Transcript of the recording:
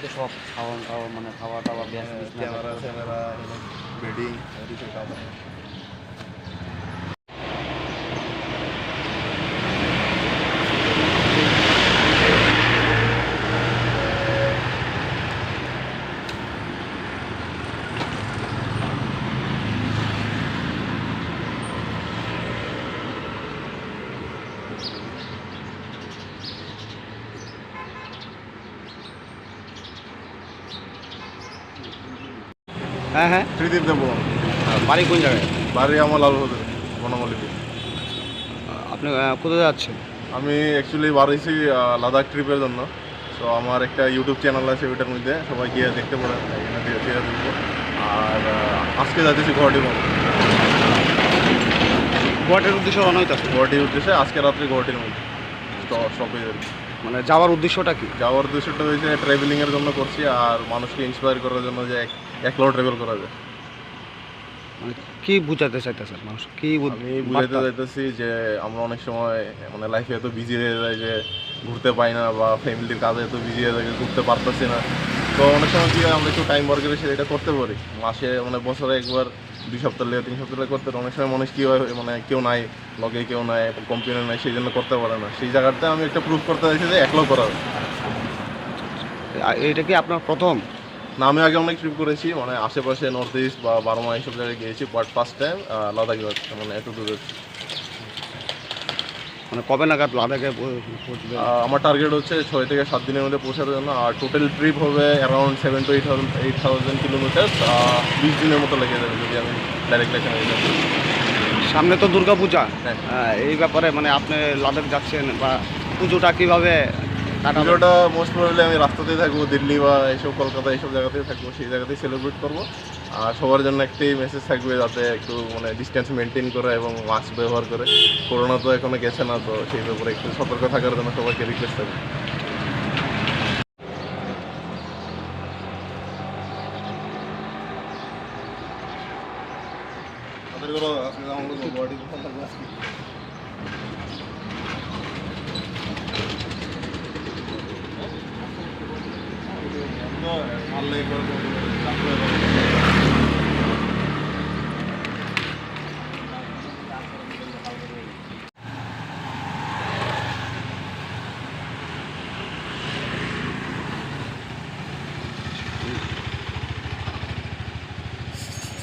তো সব খাওয়া খাওয়া মানে খাওয়া টাওয়া ব্যাস ক্যামেরা ক্যামেরা বেডিং কিছু কাজ আছে। হ্যাঁ হ্যাঁ। ত্রিদীপ দেব বাড়ি কোন জায়গায়? বাড়ি আমার লালবাজার বনমালীতে। আপনি কোথায় যাচ্ছেন? আমি অ্যাকচুয়ালি বাড়িছি লাদাখ ট্রিপের জন্য। সো আমার একটা ইউটিউব চ্যানেল আছে, ওইটার মধ্যে সবাই গিয়ে দেখতে পারেন, এখানে দিয়ে দেখবো। আর আজকে যাচ্ছি গুয়াহাটি গুয়াহাটির উদ্দেশ্যে রওনা হইতেছে? গুয়াহাটির উদ্দেশ্যে আজকে রাত্রে গুয়াহাটির মধ্যে স্টপেজ আর কি। মানে যাওয়ার উদ্দেশ্যটা কি? যাওয়ার উদ্দেশ্যটা হয়েছে ট্রাভেলিংয়ের জন্য করছি, আর মানুষকে ইন্সপায়ার করার জন্য যে একলাও ট্রাভেল করা যায়। মানে কি বুঝাতে চাইতেছেন মানুষ? কি আমি বুঝাতে চাইতেছি যে আমরা অনেক সময় মানে লাইফে এত বিজি হয়ে যায় যে ঘুরতে পাই না, বা ফ্যামিলির কাজে এত বিজি হয়ে যায় যে ঘুরতে পারতেছি না। তো অনেক সময় কি হয়, আমরা একটু টাইম বার করে সেটা করতে পারি। মাসে মানে বছরে একবার 2 সপ্তাহ লেগে 3 সপ্তাহ করতে পারি। অনেক সময় মানুষ কী হয় মানে কেউ নাই, লগে কেউ নাই, কম্পিউটার নাই, সেই জন্য করতে পারে না। সেই জায়গাতে আমি একটা প্রুফ করতে চাইছি যে একলাও করা যায়। এটা কি আপনার প্রথম? না, আমি আগে অনেক ট্রিপ করেছি, মানে আশেপাশে নর্থ ইস্ট বা বারমা এইসব জায়গায় গিয়েছি, বাট ফার্স্ট টাইম লাদাখ যাচ্ছি, মানে এত দূরে। মানে কবে নাগাদ লাদাখে পৌঁছবে? আমার টার্গেট হচ্ছে 6 থেকে 7 দিনের মধ্যে পৌঁছার জন্য। আর টোটাল ট্রিপ হবে অ্যারাউন্ড 7 to 8,000 কিলোমিটার। 20 দিনের মতো লেগে যাবে যদি আমি ডাইরেক্ট এখানে যাই। সামনে তো দুর্গা পূজা। হ্যাঁ। এই ব্যাপারে মানে আপনি লাদাখ যাচ্ছেন বা পুজোটা কীভাবে কাটাবেন? পুজোটা মোস্ট প্রবাবলি আমি রাস্তাতেই থাকবো, দিল্লি বা এইসব কলকাতা এইসব জায়গাতেই থাকবো, সেই জায়গাতেই সেলিব্রেট করবো। আর সবার জন্য একটাই মেসেজ থাকবে, যাতে একটু মানে ডিস্টেন্স মেনটেন করে এবং মাস্ক ব্যবহার করে। করোনা তো এখনো গেছে না, তো সেই ব্যাপারে একটু সতর্ক থাকার জন্য সবাইকে রিকোয়েস্ট থাকবে। ভালো লাগে।